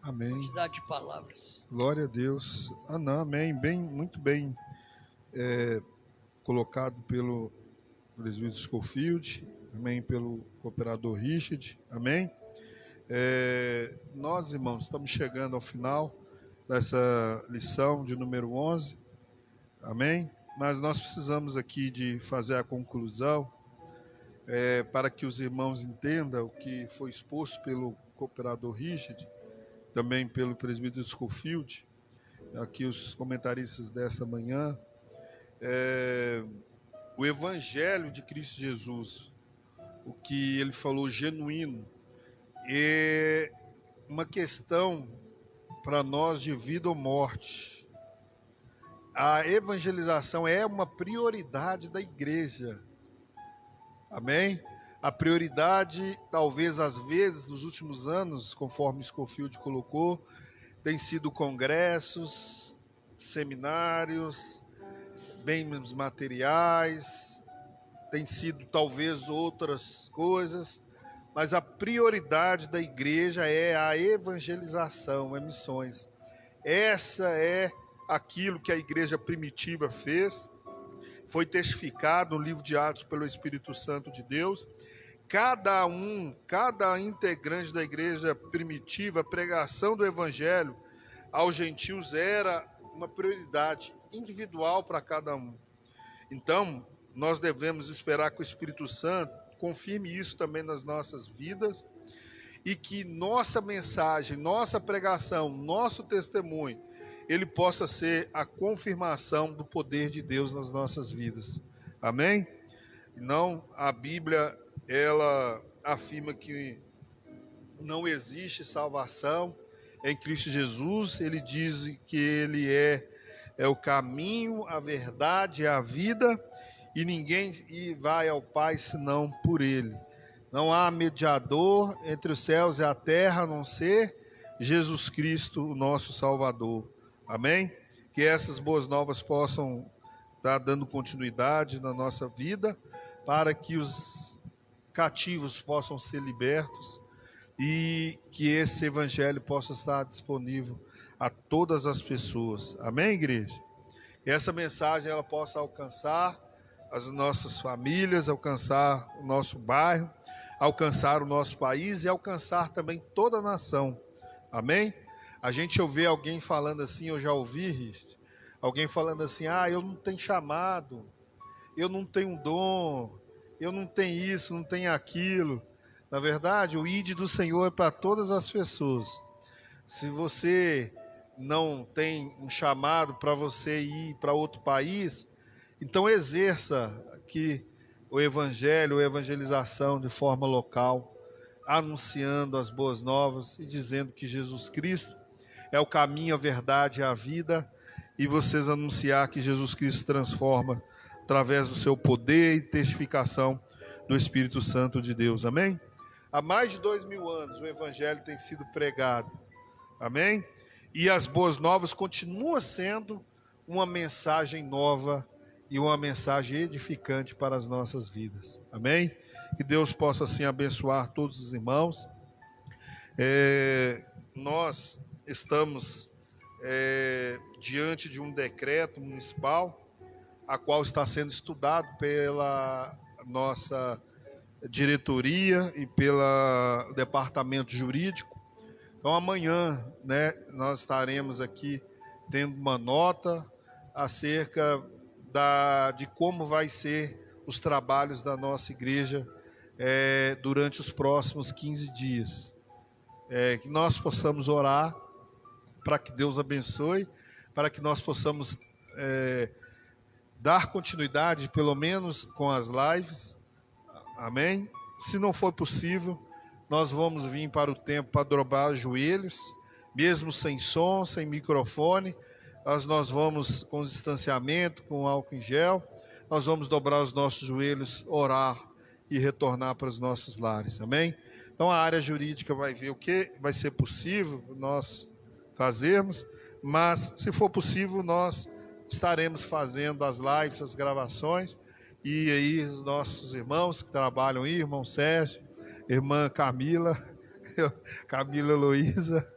quantidade de palavras. Glória a Deus. Não, amém. Muito bem colocado pelo presbítero Scofield, amém, pelo cooperador Richard, amém. Nós, irmãos, estamos chegando ao final dessa lição de número 11, amém? Mas nós precisamos aqui de fazer a conclusão, para que os irmãos entendam o que foi exposto pelo cooperador Richard, também pelo presbítero Scofield, aqui os comentaristas desta manhã. O Evangelho de Cristo Jesus, o que ele falou genuíno, é uma questão para nós de vida ou morte. A evangelização é uma prioridade da igreja, amém? A prioridade, talvez às vezes, nos últimos anos, conforme Scofield colocou, tem sido congressos, seminários, bens materiais, tem sido talvez outras coisas, mas a prioridade da igreja é a evangelização, é missões. Essa é aquilo que a igreja primitiva fez, foi testificado no livro de Atos pelo Espírito Santo de Deus. Cada integrante da igreja primitiva, a pregação do evangelho aos gentios era uma prioridade individual para cada um. Então, nós devemos esperar que o Espírito Santo confirme isso também nas nossas vidas e que nossa mensagem, nossa pregação, nosso testemunho, ele possa ser a confirmação do poder de Deus nas nossas vidas. Amém? Não, a Bíblia, ela afirma que não existe salvação em Cristo Jesus. Ele diz que ele é o caminho, a verdade e a vida, e ninguém vai ao Pai senão por ele. Não há mediador entre os céus e a terra, a não ser Jesus Cristo, o nosso Salvador. Amém? que essas boas novas possam estar dando continuidade na nossa vida, para que os cativos possam ser libertos e que esse evangelho possa estar disponível a todas as pessoas. Amém, igreja? E essa mensagem ela possa alcançar as nossas famílias, alcançar o nosso bairro, alcançar o nosso país e alcançar também toda a nação. Amém? A gente ouve alguém falando assim, eu já ouvi, Richard, alguém falando assim, eu não tenho chamado, eu não tenho dom, eu não tenho isso, não tenho aquilo. Na verdade, o ID do Senhor é para todas as pessoas. Se você não tem um chamado para você ir para outro país, então exerça aqui o evangelho, a evangelização de forma local, anunciando as boas novas e dizendo que Jesus Cristo é o caminho, a verdade e a vida, e vocês anunciar que Jesus Cristo transforma através do seu poder e testificação do Espírito Santo de Deus. Amém? Há mais de 2000 anos o evangelho tem sido pregado. Amém? E as boas novas continuam sendo uma mensagem nova e uma mensagem edificante para as nossas vidas. Amém? Que Deus possa assim abençoar todos os irmãos. Nós estamos diante de um decreto municipal, a qual está sendo estudado pela nossa diretoria e pelo departamento jurídico. Então amanhã, nós estaremos aqui tendo uma nota acerca de como vai ser os trabalhos da nossa igreja durante os próximos 15 dias. Que nós possamos orar para que Deus abençoe, para que nós possamos dar continuidade, pelo menos com as lives. Amém? Se não for possível, nós vamos vir para o templo para dobrar os joelhos, mesmo sem som, sem microfone. Nós vamos com distanciamento, com álcool em gel. Nós vamos dobrar os nossos joelhos, orar e retornar para os nossos lares. Amém? Então a área jurídica vai ver o que vai ser possível nós fazermos, mas se for possível nós estaremos fazendo as lives, as gravações, e aí os nossos irmãos que trabalham aí, irmão Sérgio, irmã Camila, Camila Heloísa,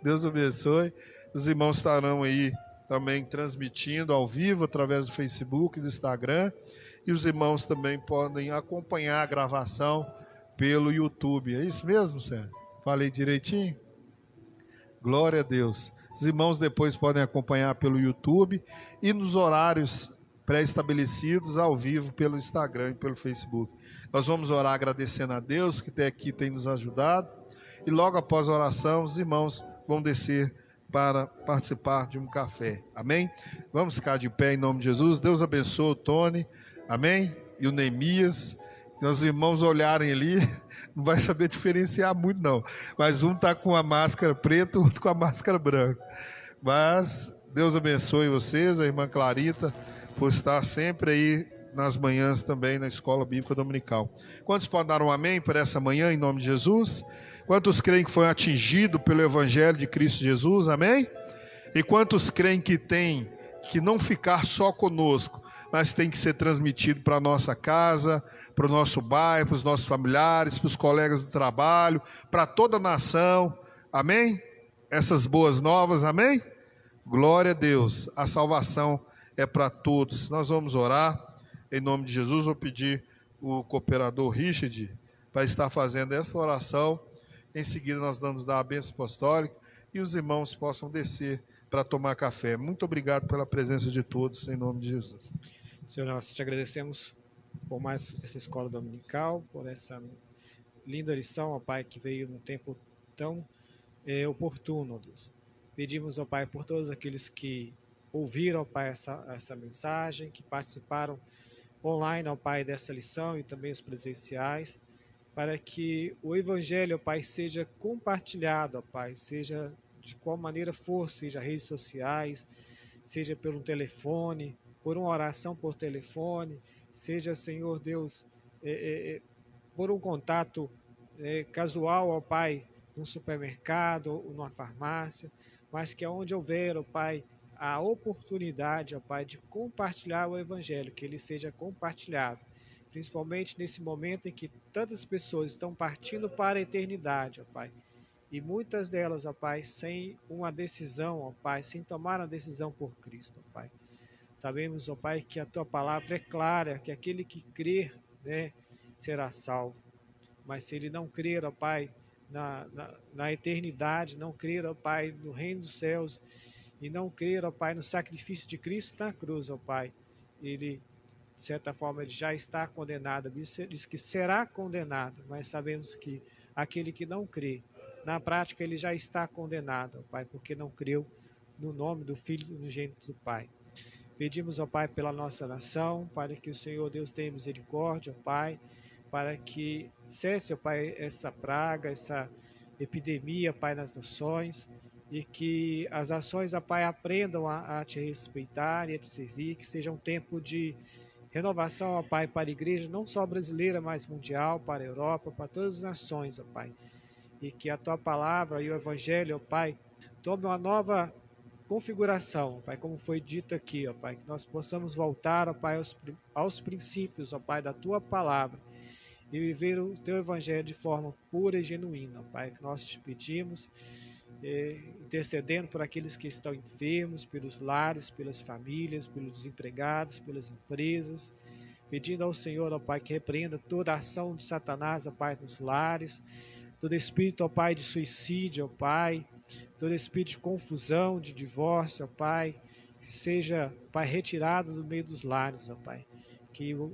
Deus abençoe. Os irmãos estarão aí também transmitindo ao vivo através do Facebook e do Instagram, e os irmãos também podem acompanhar a gravação pelo YouTube. É isso mesmo, Sérgio? Falei direitinho? Glória a Deus. Os irmãos depois podem acompanhar pelo YouTube e nos horários pré-estabelecidos ao vivo pelo Instagram e pelo Facebook. Nós vamos orar agradecendo a Deus que até aqui tem nos ajudado, e logo após a oração os irmãos vão descer para participar de um café. Amém? Vamos ficar de pé em nome de Jesus. Deus abençoe o Tony, amém? E o Neemias. Se os irmãos olharem ali, não vai saber diferenciar muito não, mas um está com a máscara preta, o outro com a máscara branca. Mas Deus abençoe vocês, a irmã Clarita, por estar sempre aí nas manhãs também na Escola Bíblica Dominical. Quantos podem dar um amém por essa manhã em nome de Jesus? Quantos creem que foi atingido pelo Evangelho de Cristo Jesus? Amém? E quantos creem que tem que não ficar só conosco, mas tem que ser transmitido para a nossa casa, para o nosso bairro, para os nossos familiares, para os colegas do trabalho, para toda a nação, amém? Essas boas novas, amém? Glória a Deus, a salvação é para todos. Nós vamos orar, em nome de Jesus. Vou pedir o cooperador Richard para estar fazendo essa oração. Em seguida nós vamos dar a bênção apostólica e os irmãos possam descer para tomar café. Muito obrigado pela presença de todos, em nome de Jesus. Senhor, nós te agradecemos por mais essa escola dominical, por essa linda lição, ó Pai, que veio num tempo tão oportuno, ó Deus. Pedimos, ó Pai, por todos aqueles que ouviram, ó Pai, essa mensagem, que participaram online, ó Pai, dessa lição e também os presenciais, para que o Evangelho, ó Pai, seja compartilhado, ó Pai, seja de qual maneira for, seja redes sociais, seja pelo telefone, por uma oração por telefone, seja, Senhor Deus, por um contato casual, ó Pai, num supermercado ou numa farmácia, mas que aonde houver, ó Pai, a oportunidade, ó Pai, de compartilhar o Evangelho, que ele seja compartilhado, principalmente nesse momento em que tantas pessoas estão partindo para a eternidade, ó Pai, e muitas delas, ó Pai, sem uma decisão, ó Pai, sem tomar uma decisão por Cristo, ó Pai. Sabemos, ó Pai, que a Tua palavra é clara, que aquele que crer, né, será salvo. Mas se ele não crer, ó Pai, na eternidade, não crer, ó Pai, no reino dos céus, e não crer, ó Pai, no sacrifício de Cristo na cruz, ó Pai, ele, de certa forma, ele já está condenado. Diz que será condenado, mas sabemos que aquele que não crê, na prática, ele já está condenado, ó Pai, porque não creu no nome do Filho unigênito do Pai. Pedimos, ó Pai, pela nossa nação, para que o Senhor Deus tenha misericórdia, ó Pai, para que cesse, ó Pai, essa praga, essa epidemia, Pai, nas nações, e que as nações, ó Pai, aprendam a te respeitar e a te servir, que seja um tempo de renovação, ó Pai, para a igreja, não só brasileira, mas mundial, para a Europa, para todas as nações, ó Pai, e que a Tua palavra e o Evangelho, ó Pai, tome uma nova configuração, Pai, como foi dito aqui, ó Pai, que nós possamos voltar, ó Pai, aos princípios, ó Pai, da Tua palavra e viver o Teu Evangelho de forma pura e genuína, ó Pai, que nós te pedimos, intercedendo por aqueles que estão enfermos, pelos lares, pelas famílias, pelos desempregados, pelas empresas, pedindo ao Senhor, ó Pai, que repreenda toda a ação de Satanás, ó Pai, nos lares, todo espírito, ó Pai, de suicídio, ó Pai, todo espírito de confusão, de divórcio, ó Pai, que seja, Pai, retirado do meio dos lares, ó Pai. Que o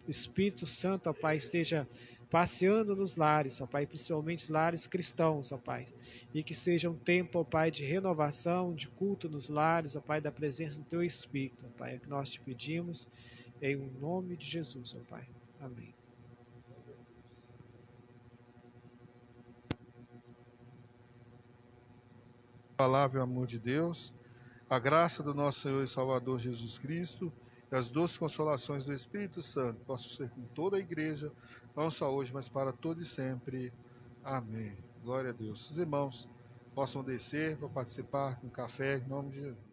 Espírito Santo, ó Pai, esteja passeando nos lares, ó Pai, principalmente os lares cristãos, ó Pai. E que seja um tempo, ó Pai, de renovação, de culto nos lares, ó Pai, da presença do Teu Espírito, ó Pai. É o que nós te pedimos, em nome de Jesus, ó Pai. Amém. Palavra e o amor de Deus, a graça do nosso Senhor e Salvador Jesus Cristo e as doces consolações do Espírito Santo possam ser com toda a igreja, não só hoje, mas para todo e sempre. Amém. Glória a Deus. Os irmãos possam descer para participar com café, em nome de Jesus.